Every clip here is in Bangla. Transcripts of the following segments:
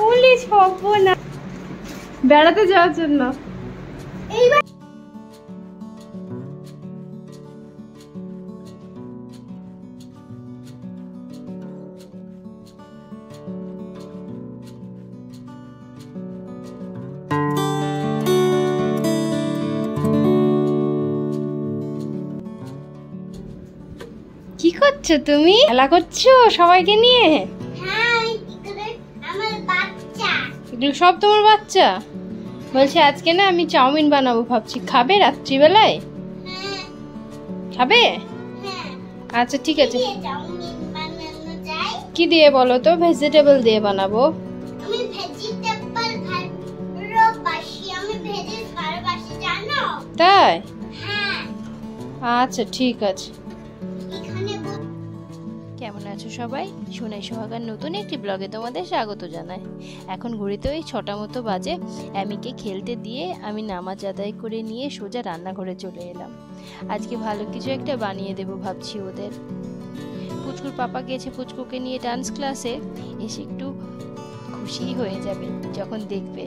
পুলিশ হব না বেড়াতে যাওয়ার জন্য। এইবার কি করছো তুমি? খেলা করছো সবাইকে নিয়ে? এগুলো সব তোমার বাচ্চা? বলছি আজকে না আমি চাউমিন বানাবো ভাবছি, খাবে রাত্রিবেলায়? খাবে? আচ্ছা ঠিক আছে। কি দিয়ে বলো তো? ভেজিটেবল দিয়ে বানাবো। তাই? আচ্ছা ঠিক আছে। কেমন আছো সবাই? সোনাই সোহাগার নতুন একটি ব্লগে তোমাদের স্বাগত জানাই। এখন ঘড়িতে ওই 6টা মতো বাজে। অ্যামিকে খেলতে দিয়ে আমি নামাজ আদায় করে নিয়ে সোজা রান্নাঘরে চলে এলাম। আজকে ভালো কিছু একটা বানিয়ে দেবো ভাবছি ওদের। পুচকুর পাপা গিয়েছে পুচকুকে নিয়ে ডান্স ক্লাসে, এসে একটু খুশি হয়ে যাবে যখন দেখবে।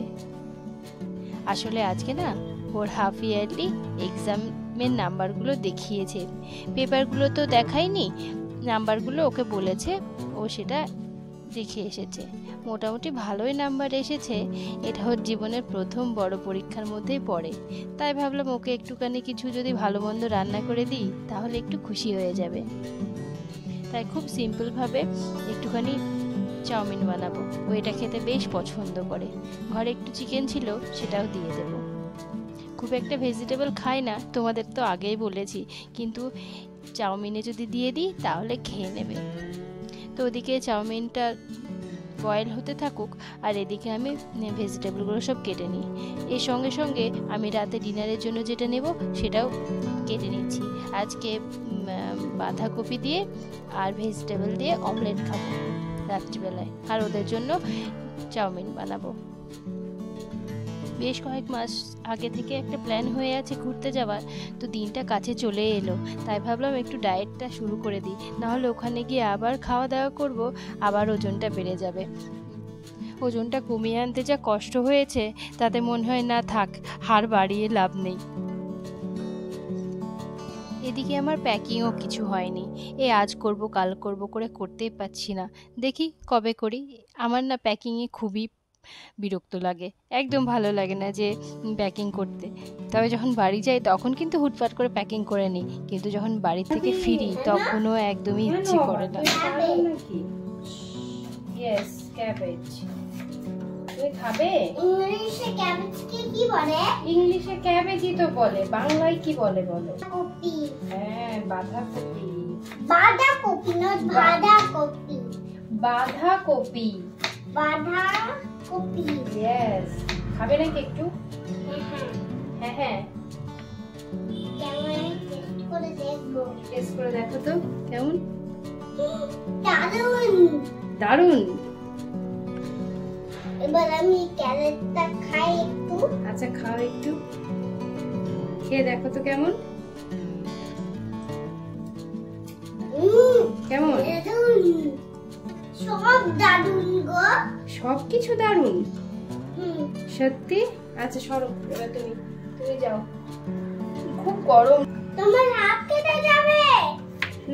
আসলে আজকে না ওর হাফ ইয়ারলি এক্সামের নাম্বারগুলো দেখিয়েছে, পেপারগুলো তো দেখায়নি, নাম্বারগুলো ওকে বলেছে, ও সেটা দেখে এসেছে। মোটামুটি ভালোই নাম্বার এসেছে। এটা ওর জীবনের প্রথম বড় পরীক্ষার মধ্যেই পড়ে। তাই ভাবলাম ওকে একটুখানি কিছু যদি ভালো মন্দ রান্না করে দিই তাহলে একটু খুশি হয়ে যাবে। তাই খুব সিম্পলভাবে একটুখানি চাউমিন বানাবো। ও এটা খেতে বেশ পছন্দ করে। ঘরে একটু চিকেন ছিল, সেটাও দিয়ে দেবো। খুব একটা ভেজিটেবল খাই না, তোমাদের তো আগেই বলেছি, কিন্তু চাউমিনে যদি দিয়ে দিই তাহলে খেয়ে নেবে। তো ওদিকে চাউমিনটা বয়েল হতে থাকুক, আর এদিকে আমি ভেজিটেবলগুলো সব কেটে নিই। এর সঙ্গে সঙ্গে আমি রাতে ডিনারের জন্য যেটা নেব সেটাও কেটে নিচ্ছি। আজকে বাঁধাকপি দিয়ে আর ভেজিটেবল দিয়ে অমলেট খাবো রাত্রিবেলায়, আর ওদের জন্য চাউমিন বানাবো। বেশ কয়েক মাস আগে থেকে একটা প্ল্যান হয়ে আছে ঘুরতে যাওয়ার, তো দিনটা কাছে চলে এলো। তাই ভাবলাম একটু ডায়েটটা শুরু করে দিই, নাহলে ওখানে গিয়ে আবার খাওয়া দাওয়া করব, আবার ওজনটা বেড়ে যাবে। ওজনটা কমিয়ে আনতে যা কষ্ট হয়েছে তাতে মনে হয় না থাক, হার বাড়িয়ে লাভ নেই। এদিকে আমার প্যাকিংও কিছু হয়নি। আজ করব কাল করব করে করতেই পারছি না। দেখি কবে করি। আমার না প্যাকিংয়ে খুবই বিরক্ত লাগে, একদম ভালো লাগে না যে প্যাকিং করতে। তবে যখন বাড়ি যাই তখন কিন্তু হুটপাট করে প্যাকিং করে নিই, কিন্তু যখন বাড়ি থেকে ফিরি তখনও একদমই ইচ্ছে করে না। Yes, cabbage. তুমি খাবে? ইংলিশে ক্যাবেজকে কি বলে? ইংলিশে ক্যাবেজই তো বলে, বাংলায় কি বলে বলো? কপি। হ্যাঁ, বাঁধাকপি। বাঁধাকপি না, বাঁধাকপি। বাঁধাকপি। বাঁধাকপি। ইয়েস। খাবে নাকি একটু? হ্যাঁ হ্যাঁ। কেমন টেস্ট করে দেখবো? টেস্ট করে দেখো তো কেমন। দারুণ দারুণ। এবার আমি ক্যারেটটা খাই একটু। আচ্ছা খাও একটু, খেয়ে দেখো তো কেমন। কেমন? সব দারুণ গো, সব কিছু দারুণ। সত্যি? আচ্ছা সরো, এবার তুমি যাও, খুব গরম। তোমার হাত কেটে যাবে।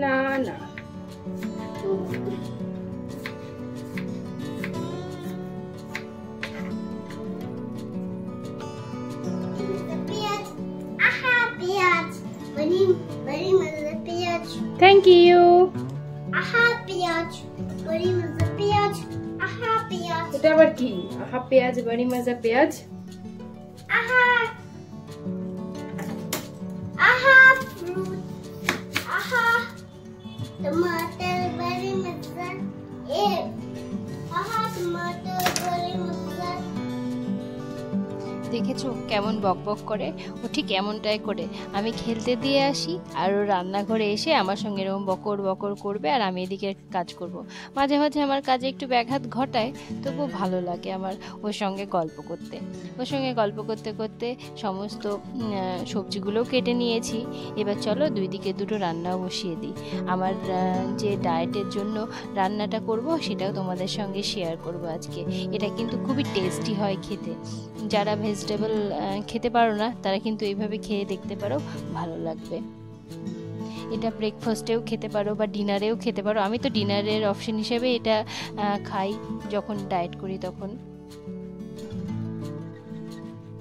না না, থ্যাংক ইউ। আহা পেঁয়াজ, বড়ি মজা পেঁয়াজ। আহা পেঁয়াজ। এটা আবার কি? আহা পেঁয়াজ, বড়ি মজা পেঁয়াজ। আহা আহা ফ্রুট। আহা টমাটার, বড়ি মজা। আহা টমাটার, বড়ি মজা। দেখেছো কেমন বকবক করে, ও ঠিক এমনটাই করে। আমি খেলতে দিয়ে আসি আর ও রান্নাঘরে এসে আমার সঙ্গে এরকম বকর বকর করবে আর আমি এদিকে কাজ করব। মাঝে মাঝে আমার কাজে একটু ব্যাঘাত ঘটায়, তবুও ভালো লাগে আমার ওর সঙ্গে গল্প করতে। ওর সঙ্গে গল্প করতে করতে সমস্ত সবজিগুলোও কেটে নিয়েছি। এবার চলো দুই দিকে দুটো রান্নাও বসিয়ে দিই। আমার যে ডায়েটের জন্য রান্নাটা করব সেটাও তোমাদের সঙ্গে শেয়ার করব আজকে। এটা কিন্তু খুবই টেস্টি হয় খেতে। যারা ভেজিটেবল খেতে পারো না তারা কিন্তু এইভাবে খেয়ে দেখতে পারো, ভালো লাগবে। এটা ব্রেকফাস্টেও খেতে পারো বা ডিনারেও খেতে পারো। আমি তো ডিনারের অপশন হিসেবে এটা খাই যখন ডায়েট করি তখন।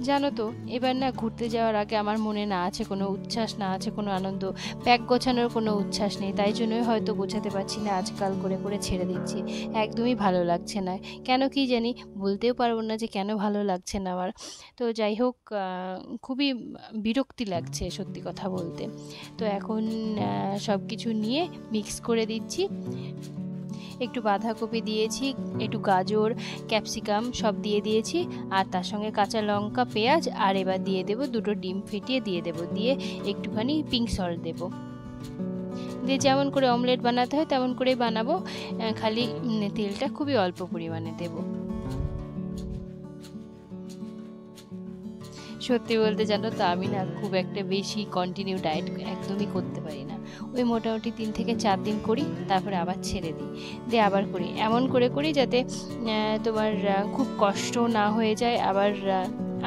জানো তো, এবার না ঘুরতে যাওয়ার আগে আমার মনে না আছে কোনো উচ্ছ্বাস, না আছে কোনো আনন্দ, ব্যাগ গোছানোর কোনো উচ্ছ্বাস নেই। তাই জন্যই হয়তো গোছাতে পারছি না, আজকাল করে করে ছেড়ে দিচ্ছি। একদমই ভালো লাগছে না, কেন কি জানি, বলতেও পারবো না যে কেন ভালো লাগছে না আমার। তো যাই হোক, খুবই বিরক্তি লাগছে সত্যি কথা বলতে। তো এখন সব কিছু নিয়ে মিক্স করে দিচ্ছি। একটু বাঁধাকপি দিয়েছি, একটু গাজর, ক্যাপসিকাম সব দিয়ে দিয়েছি, আর তার সঙ্গে কাঁচা লঙ্কা, পেঁয়াজ, আর এবার দিয়ে দেবো দুটো ডিম ফেটিয়ে দিয়ে দেবো, দিয়ে একটুখানি পিঙ্ক সল্ট দেবো, দিয়ে যেমন করে অমলেট বানাতে হয় তেমন করেই বানাবো। খালি তেলটা খুবই অল্প পরিমাণে দেবো। সত্যি বলতে জানো তো, আমি না খুব একটা বেশি কন্টিনিউ ডায়েট একদমই করতে পারি না। ওই মোটামুটি 3 থেকে 4 দিন করি, তারপরে আবার ছেড়ে দিই, দিয়ে আবার করি। এমন করে করি যাতে তোমার খুব কষ্ট না হয়ে যায়। আবার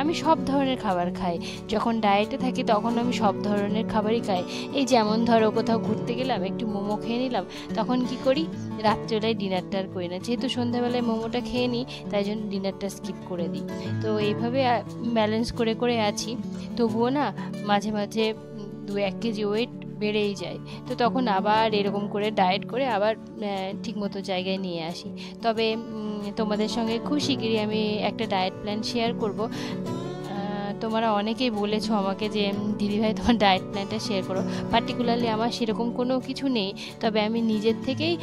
আমি সব ধরনের খাবার খাই, যখন ডায়েটে থাকি তখন আমি সব ধরনের খাবারই খাই। এই যেমন ধরো কোথাও ঘুরতে গেলাম, একটু মোমো খেয়ে নিলাম, তখন কি করি, রাত্রেবেলায় ডিনারটা আর করি না, যেহেতু সন্ধ্যাবেলায় মোমোটা খেয়ে নিই তাই জন্য ডিনারটা স্কিপ করে দিই। তো এইভাবে ব্যালেন্স করে করে আছি। তবুও না মাঝে মাঝে 2-1 কেজি ওয়েট বেড়েই যায়। তো তখন আবার এরকম করে ডায়েট করে আবার ঠিকমতো জায়গায় নিয়ে আসি। তবে তোমাদের সঙ্গে খুব শিগগিরই আমি একটা ডায়েট প্ল্যান শেয়ার করব। তোমরা অনেকেই বলেছো আমাকে যে দিদিভাই তোমার ডায়েট প্ল্যানটা শেয়ার করো। পার্টিকুলারলি আমার সেরকম কোনো কিছু নেই, তবে আমি নিজের থেকেই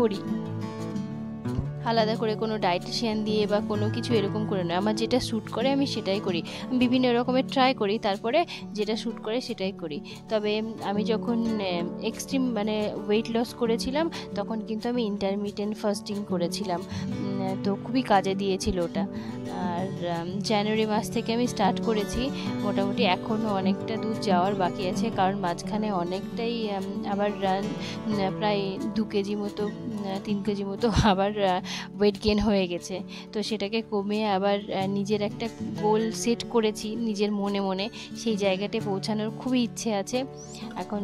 করি, আলাদা করে কোনো ডায়েটিশিয়ান দিয়ে বা কোনো কিছু এরকম করে নয়। আমার যেটা শ্যুট করে আমি সেটাই করি। বিভিন্ন রকমের ট্রাই করি, তারপরে যেটা শ্যুট করে সেটাই করি। তবে আমি যখন এক্সট্রিম মানে ওয়েট লস করেছিলাম তখন কিন্তু আমি ইন্টারমিটেন্ট ফাস্টিং করেছিলাম, তো খুবই কাজে দিয়েছিল ওটা। আর জানুয়ারি মাস থেকে আমি স্টার্ট করেছি। মোটামুটি এখনও অনেকটা দূর যাওয়ার বাকি আছে, কারণ মাঝখানে অনেকটাই আবার প্রায় 2 কেজি মতো 3 কেজি মতো আবার ওয়েট গেন হয়ে গেছে। তো সেটাকে কমিয়ে আবার নিজের একটা গোল সেট করেছি নিজের মনে মনে, সেই জায়গাতে পৌঁছানোর খুবই ইচ্ছে আছে। এখন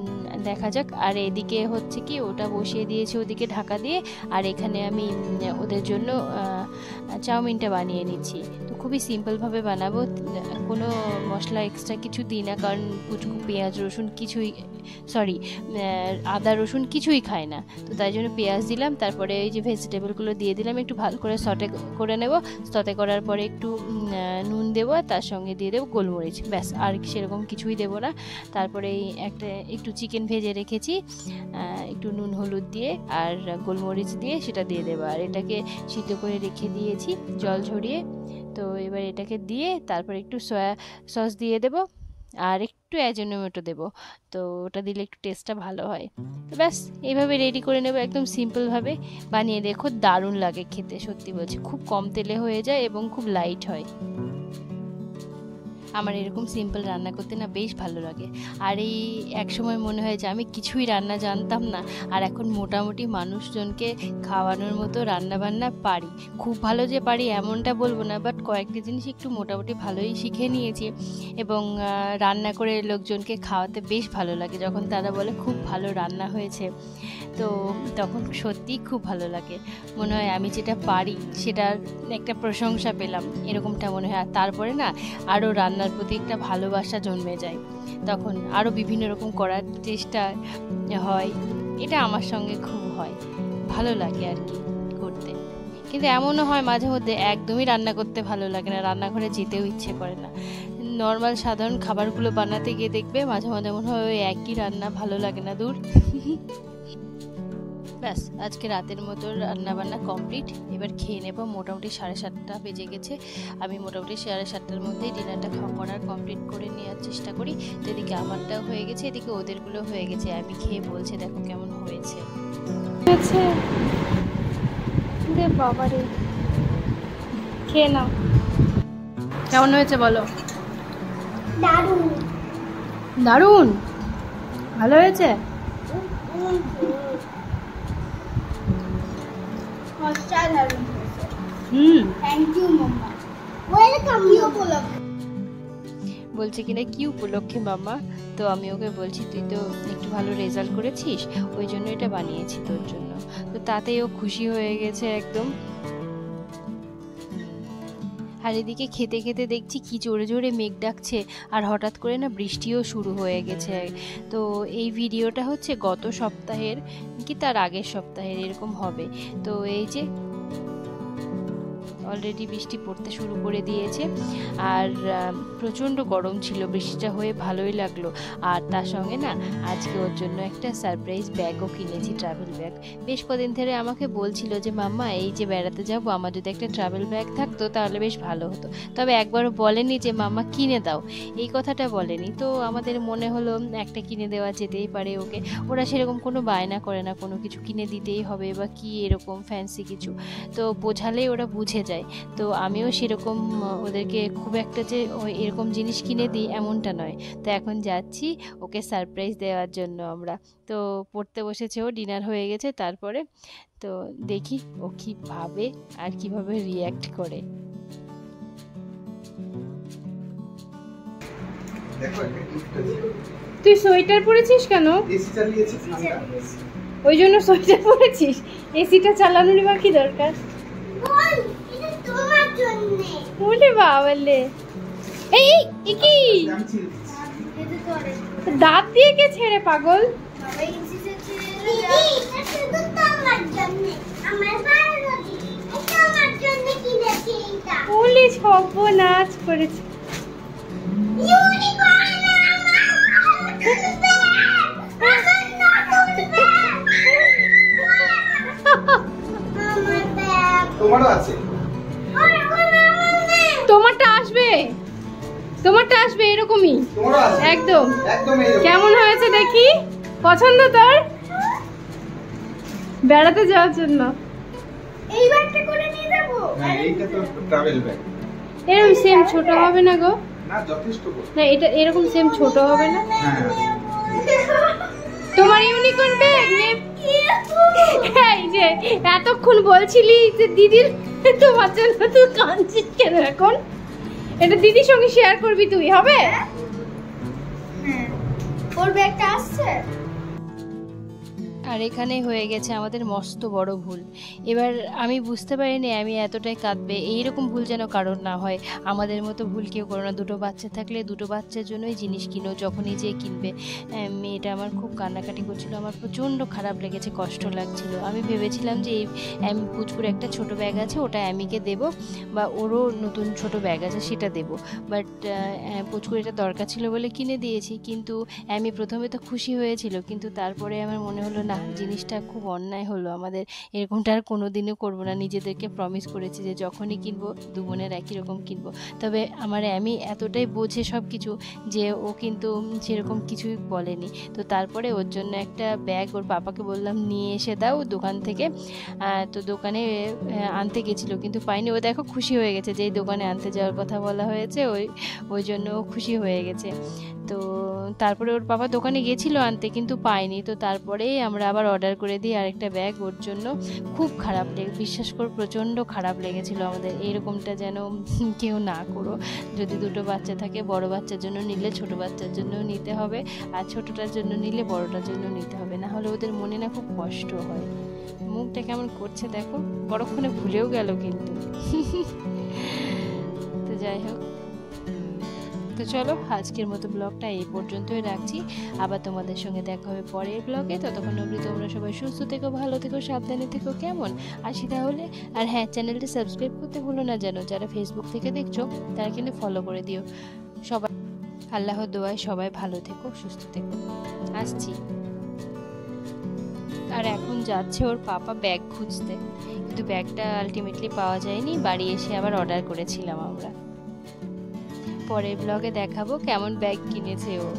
দেখা যাক। আর এদিকে হচ্ছে কি, ওটা বসিয়ে দিয়েছি ওদিকে ঢাকা দিয়ে, আর এখানে আমি ওদের জন্য চাউমিনটা বানিয়ে নিচ্ছি। তো খুবই সিম্পলভাবে বানাবো, কোনো মশলা এক্সট্রা কিছু দিই না, কারণ পেঁয়াজ রসুন কিছুই, সরি, আদা রসুন কিছুই খায় না। তো তাই জন্য পেঁয়াজ দিলাম, তারপরে এই যে ভেজিটেবলগুলো দিয়ে দিলাম, একটু ভালো করে সটে করে নেব। সটে করার পরে একটু নুন দেবো, আর তার সঙ্গে দিয়ে দেবো গোলমরিচ, ব্যাস, আর সেরকম কিছুই দেবো না। তারপরে একটু চিকেন ভেজে রেখেছি, একটু নুন হলুদ দিয়ে আর গোলমরিচ দিয়ে সেটা দিয়ে দেবো। আর এটাকে সিদ্ধ করে রেখে দিয়েছি জল ঝরিয়ে। তো এবার এটাকে দিয়ে তারপর একটু সয়া সস দিয়ে দেবো, আর একটু অ্যাজোনোমেটো দেবো। তো ওটা দিলে একটু টেস্টটা ভালো হয়। তো ব্যাস, এইভাবে রেডি করে নেবো, একদম সিম্পলভাবে বানিয়ে দেখো, দারুণ লাগে খেতে, সত্যি বলছি। খুব কম তেলে হয়ে যায় এবং খুব লাইট হয়। আমার এরকম সিম্পল রান্না করতে না বেশ ভালো লাগে। আর এই একসময় মনে হয় যে আমি কিছুই রান্না জানতাম না, আর এখন মোটামুটি মানুষজনকে খাওয়ানোর মতো রান্নাবান্না পারি। খুব ভালো যে পারি এমনটা বলবো না, বাট কয়েকটি জিনিস একটু মোটামুটি ভালোই শিখে নিয়েছি। এবং রান্না করে লোকজনকে খাওয়াতে বেশ ভালো লাগে, যখন তারা বলে খুব ভালো রান্না হয়েছে, তো তখন সত্যিই খুব ভালো লাগে। মনে হয় আমি যেটা পারি সেটার একটা প্রশংসা পেলাম, এরকমটা মনে হয়। আর তারপরে না আরও রান্নার প্রতি একটা ভালোবাসা জন্মে যায়, তখন আরও বিভিন্ন রকম করার চেষ্টা হয়। এটা আমার সঙ্গে খুব হয়, ভালো লাগে আর কি করতে। কিন্তু এমনও হয় মাঝে মধ্যে একদমই রান্না করতে ভালো লাগে না, রান্নাঘরে যেতেও ইচ্ছে করে না। নর্মাল সাধারণ খাবারগুলো বানাতে গিয়ে দেখবে মাঝে মাঝে মনে হয় ওই একই রান্না, ভালো লাগে না, দূর। ব্যাস আজকে রাতের মতো রান্নাবান্না কমপ্লিট। এবার খেয়ে নেব। মোটামুটি 7:30 বেজে গেছে। আমি মোটামুটি 7:30টার মধ্যেই ডিনারটা করার কমপ্লিট করে নেওয়ার চেষ্টা করি। তো এদিকে আমারটাও হয়ে গেছে, এদিকে ওদেরগুলো হয়ে গেছে। আমি খেয়ে বলছে দেখো কেমন হয়েছে। বাবা রে, খেয়ে নাও। কেমন হয়েছে বলো? দারুণ দারুণ, ভালো হয়েছে। Thank you mamma. Welcome you উপলক্ষে বলছে কিনা কি উপলক্ষে মাম্মা? তো আমি ওকে বলছি তুই তো একটু ভালো রেজাল্ট করেছিস, ওই জন্য এটা বানিয়েছি তোর জন্য। তো তাতেই ও খুশি হয়ে গেছে একদম। আর এদিকে খেতে খেতে দেখছি কি জোরে জোরে মেঘ ডাকছে, আর হঠাৎ করে না বৃষ্টিও শুরু হয়ে গেছে। তো এই ভিডিওটা হচ্ছে গত সপ্তাহের কি তার আগের সপ্তাহের এরকম হবে। তো এই যে অলরেডি বৃষ্টি পড়তে শুরু করে দিয়েছে, আর প্রচণ্ড গরম ছিল। বৃষ্টিটা হয়ে ভালোই লাগলো। আর তার সঙ্গে না আজকে ওর জন্য একটা সারপ্রাইজ ব্যাগও কিনেছি, ট্রাভেল ব্যাগ। বেশ কদিন ধরে আমাকে বলছিল যে মাম্মা এই যে বেড়াতে যাবো, আমার যদি একটা ট্রাভেল ব্যাগ থাকতো তাহলে বেশ ভালো হতো। তবে একবারও বলেনি যে মাম্মা কিনে দাও, এই কথাটা বলেনি। তো আমাদের মনে হলো একটা কিনে দেওয়া যেতেই পারে ওকে। ওরা সেরকম কোনো বায়না করে না, কোনো কিছু কিনে দিতেই হবে বা কি এরকম ফ্যান্সি কিছু। তো বোঝালেই ওরা বুঝে যায়। তো আমিও সেরকম ওদেরকে খুব একটা যে এরকম জিনিস কিনে দিই এমনটা নয়। তো এখন যাচ্ছি ওকে সারপ্রাইজ দেওয়ার জন্য আমরা। তো পড়তে বসেছে, ও ডিনার হয়ে গেছে তারপরে। তো দেখি ও কি ভাবে আর কিভাবে রিয়্যাক্ট করে। তুই সোয়েটার পরেছিস কেন? এসি চালিয়েছি ঠান্ডা। ওই জন্য সোয়েটার পরেছিস? এসিটা চালানোর বা কি দরকার? বল এটা তোমার জন্য। ওরে বাবালে, এই এই কি আমি ছিল এটা তোরে দাঁত দিয়ে কে ছেড়ে পাগল? সবাই ইনসিসে ছিল। এটা শুধু তোমার জন্য। আমার ভালো লাগে। এটা আমার জন্য কিনেছি এটা। ওলে সর্বনাশ করেছে। ইউনিকর্ন তোমারও আছে। তোমারটা আসবে, তোমারটা আসবে এরকমই তোমারও আছে একদম। একদম এরকম। কেমন হয়েছে দেখি? পছন্দ তোর? বেড়াতে যাওয়ার জন্য এই ব্যাগটা করে নিয়ে যাব। হ্যাঁ এইটা তো ট্রাভেল ব্যাগ। এরকম সেম ছোট হবে না গো? না যথেষ্ট বড়। না এটা এরকম সেম ছোট হবে না? হ্যাঁ তোমার ইউনিকর্ন ব্যাগ এই যে এতক্ষণ বলছিলি যে দিদির তোমার জন্য, তুই কাঁদছিস কেন এখন? এটা দিদির সঙ্গে শেয়ার করবি তুই, হবে? হ্যাঁ ওর ব্যাগটা আসছে। আর এখানে হয়ে গেছে আমাদের মস্ত বড় ভুল। এবার আমি বুঝতে পারিনি আমি এতটাই কাঁদবে। এইরকম ভুল যেন কারোর না হয়। আমাদের মতো ভুল কেউ করো না। দুটো বাচ্চা থাকলে দুটো বাচ্চার জন্যই জিনিস কিনো, যখনই যে কিনবে। মেয়েটা আমার খুব কান্নাকাটি করছিল, আমার প্রচণ্ড খারাপ লেগেছে, কষ্ট লাগছিল। আমি ভেবেছিলাম যে এই পুচকুর একটা ছোট ব্যাগ আছে, ওটা অ্যামিকে দেবো, বা ওরও নতুন ছোট ব্যাগ আছে সেটা দেবো। বাট পুচকুর এটা দরকার ছিল বলে কিনে দিয়েছি। কিন্তু অ্যামি প্রথমে তো খুশি হয়েছিল, কিন্তু তারপরে আমার মনে হলো না, জিনিসটা খুব অন্যায় হলো আমাদের। এরকমটা আর কোনোদিনও করবো না। নিজেদেরকে প্রমিস করেছি যে যখনই কিনবো দু বোনের একই রকম কিনবো। তবে আমার অ্যামি এতটাই বোঝে সব কিছু যে ও কিন্তু সেরকম কিছুই বলেনি। তো তারপরে ওর জন্য একটা ব্যাগ ওর পাপাকে বললাম নিয়ে এসে দাও দোকান থেকে। তো দোকানে আনতে গেছিলো কিন্তু পাইনি। ও দেখো খুশি হয়ে গেছে, যেই দোকানে আনতে যাওয়ার কথা বলা হয়েছে ওই জন্য ও খুশি হয়ে গেছে। তো তারপরে ওর বাবা দোকানে গেছিলো আনতে কিন্তু পায়নি। তো তারপরে আমরা আবার অর্ডার করে দিই আরেকটা ব্যাগ ওর জন্য। খুব খারাপ বিশ্বাস করো প্রচণ্ড খারাপ লেগেছিলো আমাদের। এরকমটা যেন কেউ না করো। যদি দুটো বাচ্চা থাকে, বড় বাচ্চার জন্য নিলে ছোট বাচ্চার জন্য নিতে হবে, আর ছোটটার জন্য নিলে বড়টার জন্য নিতে হবে, না হলে ওদের মনে না খুব কষ্ট হয়। মুখটা কেমন করছে দেখো, বড়ক্ষণে ভুলেও গেল কিন্তু। তো যাই হোক, তো চলো আজকের মতো ব্লগটা এই পর্যন্তই রাখছি। আবার তোমাদের সঙ্গে দেখা হবে পরের ব্লগে। ততক্ষণ অবধি তোমরা সবাই সুস্থ থেকো, ভালো থেকো, সাবধানে থেকো, কেমন? আসি তাহলে। আর হ্যাঁ, চ্যানেলটি সাবস্ক্রাইব করতে ভুলো না যেন। যারা ফেসবুক থেকে দেখছো তারা কিন্তু ফলো করে দিও। সবাই আল্লাহর দোয়ায় সবাই ভালো থেকো, সুস্থ থেকো। আসছি। আর এখন যাচ্ছে ওর পাপা ব্যাগ খুঁজতে, কিন্তু ব্যাগটা আলটিমেটলি পাওয়া যায়নি। বাড়ি এসে আবার অর্ডার করেছিলাম আমরা। পরের ব্লগে দেখাবো কেমন ব্যাগ কিনেছে ও।